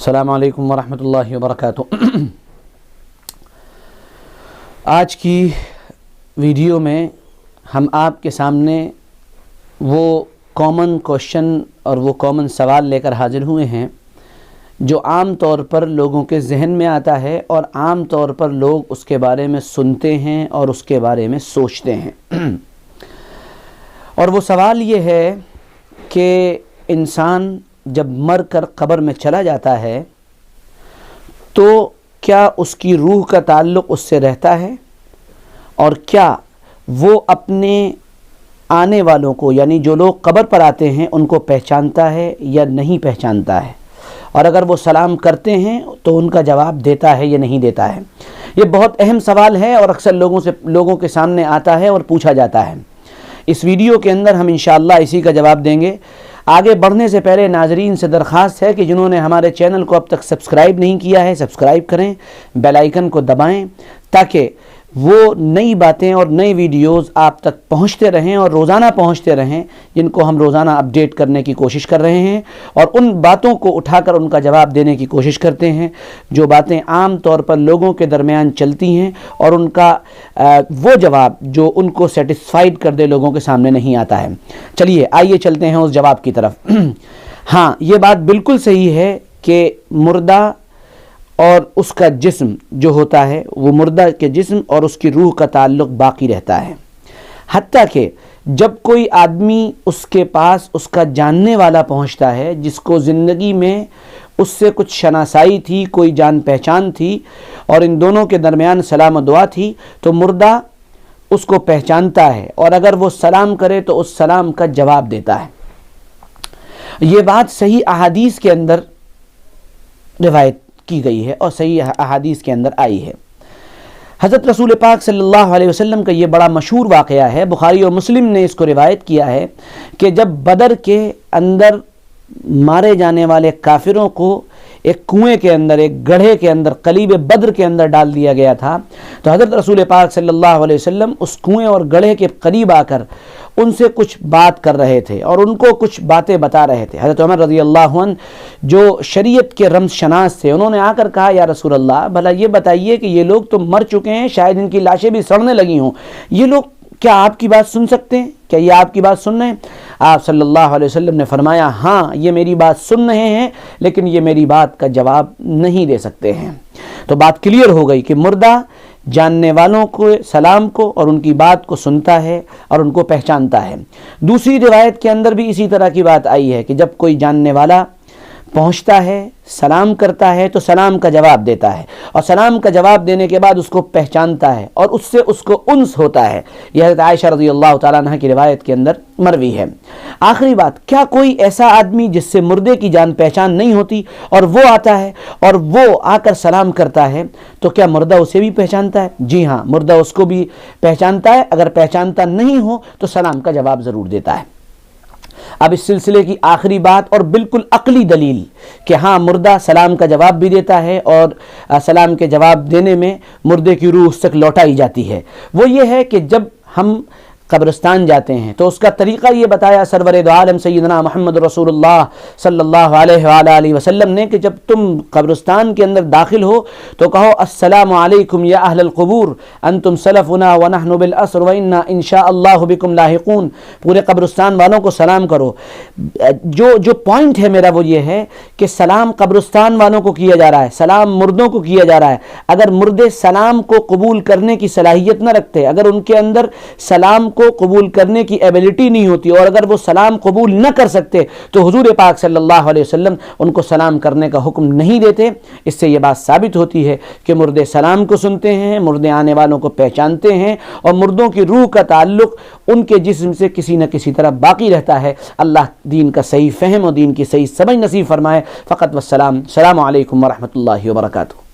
السلام علیکم ورحمۃ اللہ وبرکاتہ۔ آج کی ویڈیو میں ہم آپ کے سامنے وہ کامن کوشچن اور وہ کامن سوال لے کر حاضر ہوئے ہیں جو عام طور پر لوگوں کے ذہن میں آتا ہے اور عام طور پر لوگ اس کے بارے میں سنتے ہیں اور اس کے بارے میں سوچتے ہیں۔ اور وہ سوال یہ ہے کہ انسان جب مر کر قبر میں چلا جاتا ہے تو کیا اس کی روح کا تعلق اس سے رہتا ہے، اور کیا وہ اپنے آنے والوں کو یعنی جو لوگ قبر پر آتے ہیں ان کو پہچانتا ہے یا نہیں پہچانتا ہے، اور اگر وہ سلام کرتے ہیں تو ان کا جواب دیتا ہے یا نہیں دیتا ہے۔ یہ بہت اہم سوال ہے اور اکثر لوگوں کے سامنے آتا ہے اور پوچھا جاتا ہے۔ اس ویڈیو کے اندر ہم انشاءاللہ اسی کا جواب دیں گے۔ آگے بڑھنے سے پہلے ناظرین سے درخواست ہے کہ جنہوں نے ہمارے چینل کو اب تک سبسکرائب نہیں کیا ہے سبسکرائب کریں، بیل آئیکن کو دبائیں تاکہ وہ نئی باتیں اور نئی ویڈیوز آپ تک پہنچتے رہیں اور روزانہ پہنچتے رہیں، جن کو ہم روزانہ اپڈیٹ کرنے کی کوشش کر رہے ہیں اور ان باتوں کو اٹھا کر ان کا جواب دینے کی کوشش کرتے ہیں جو باتیں عام طور پر لوگوں کے درمیان چلتی ہیں اور ان کا وہ جواب جو ان کو سیٹسفائیڈ کر دے لوگوں کے سامنے نہیں آتا ہے۔ چلیے آئیے چلتے ہیں اس جواب کی طرف۔ ہاں، یہ بات بالکل صحیح ہے کہ مردہ اور اس کا جسم جو ہوتا ہے وہ مردہ کے جسم اور اس کی روح کا تعلق باقی رہتا ہے، حتیٰ کہ جب کوئی آدمی اس کے پاس اس کا جاننے والا پہنچتا ہے جس کو زندگی میں اس سے کچھ شناسائی تھی، کوئی جان پہچان تھی اور ان دونوں کے درمیان سلام و دعا تھی، تو مردہ اس کو پہچانتا ہے اور اگر وہ سلام کرے تو اس سلام کا جواب دیتا ہے۔ یہ بات صحیح احادیث کے اندر روایت کی گئی ہے اور صحیح احادیث کے اندر آئی ہے۔ حضرت رسول پاک صلی اللہ علیہ وسلم کا یہ بڑا مشہور واقعہ ہے، بخاری اور مسلم نے اس کو روایت کیا ہے کہ جب بدر کے اندر مارے جانے والے کافروں کو ایک کنویں کے اندر، ایک گڑھے کے اندر، قلیب بدر کے اندر ڈال دیا گیا تھا، تو حضرت رسول پاک صلی اللہ علیہ وسلم اس کنویں اور گڑھے کے قریب آ کر ان سے کچھ بات کر رہے تھے اور ان کو کچھ باتیں بتا رہے تھے۔ حضرت عمر رضی اللہ عنہ جو شریعت کے رمز شناس تھے، انہوں نے آ کر کہا یا رسول اللہ بھلا یہ بتائیے کہ یہ لوگ تو مر چکے ہیں، شاید ان کی لاشیں بھی سڑنے لگی ہوں، یہ لوگ کیا آپ کی بات سن سکتے ہیں؟ کیا یہ آپ کی بات سن رہے ہیں؟ آپ صلی اللہ علیہ وسلم نے فرمایا ہاں یہ میری بات سن رہے ہیں لیکن یہ میری بات کا جواب نہیں دے سکتے ہیں۔ تو بات کلیئر ہو گئی کہ مردہ جاننے والوں کو سلام کو اور ان کی بات کو سنتا ہے اور ان کو پہچانتا ہے۔ دوسری روایت کے اندر بھی اسی طرح کی بات آئی ہے کہ جب کوئی جاننے والا پہنچتا ہے، سلام کرتا ہے تو سلام کا جواب دیتا ہے اور سلام کا جواب دینے کے بعد اس کو پہچانتا ہے اور اس سے اس کو انس ہوتا ہے۔ یہ حضرت عائشہ رضی اللہ تعالیٰ عنہ کی روایت کے اندر مروی ہے۔ آخری بات، کیا کوئی ایسا آدمی جس سے مردے کی جان پہچان نہیں ہوتی اور وہ آتا ہے اور وہ آ کر سلام کرتا ہے تو کیا مردہ اسے بھی پہچانتا ہے؟ جی ہاں، مردہ اس کو بھی پہچانتا ہے، اگر پہچانتا نہیں ہو تو سلام کا جواب ضرور دیتا ہے۔ اب اس سلسلے کی آخری بات اور بالکل عقلی دلیل کہ ہاں مردہ سلام کا جواب بھی دیتا ہے اور سلام کے جواب دینے میں مردے کی روح اس تک لوٹائی جاتی ہے، وہ یہ ہے کہ جب ہم قبرستان جاتے ہیں تو اس کا طریقہ یہ بتایا سرور دو عالم سیدنا محمد رسول اللہ صلی اللہ علیہ وآلہ وسلم نے کہ جب تم قبرستان کے اندر داخل ہو تو کہو السلام علیکم یا اہل القبور انتم سلفنا ونحن بالاسر وانا انشاء اللہ بکم لاحقون۔ پورے قبرستان والوں کو سلام کرو۔ جو پوائنٹ ہے میرا وہ یہ ہے کہ سلام قبرستان والوں کو کیا جا رہا ہے، سلام مردوں کو کیا جا رہا ہے۔ اگر مردے سلام کو قبول کرنے کی صلاحیت نہ رکھتے، اگر ان کے اندر سلام کو قبول کرنے کی ایبلٹی نہیں ہوتی اور اگر وہ سلام قبول نہ کر سکتے تو حضور پاک صلی اللہ علیہ وسلم ان کو سلام کرنے کا حکم نہیں دیتے۔ اس سے یہ بات ثابت ہوتی ہے کہ مردے سلام کو سنتے ہیں، مردے آنے والوں کو پہچانتے ہیں اور مردوں کی روح کا تعلق ان کے جسم سے کسی نہ کسی طرح باقی رہتا ہے۔ اللہ دین کا صحیح فہم اور دین کی صحیح سمجھ نصیب فرمائے۔ فقط والسلام، السلام علیکم ورحمۃ اللہ وبرکاتہ۔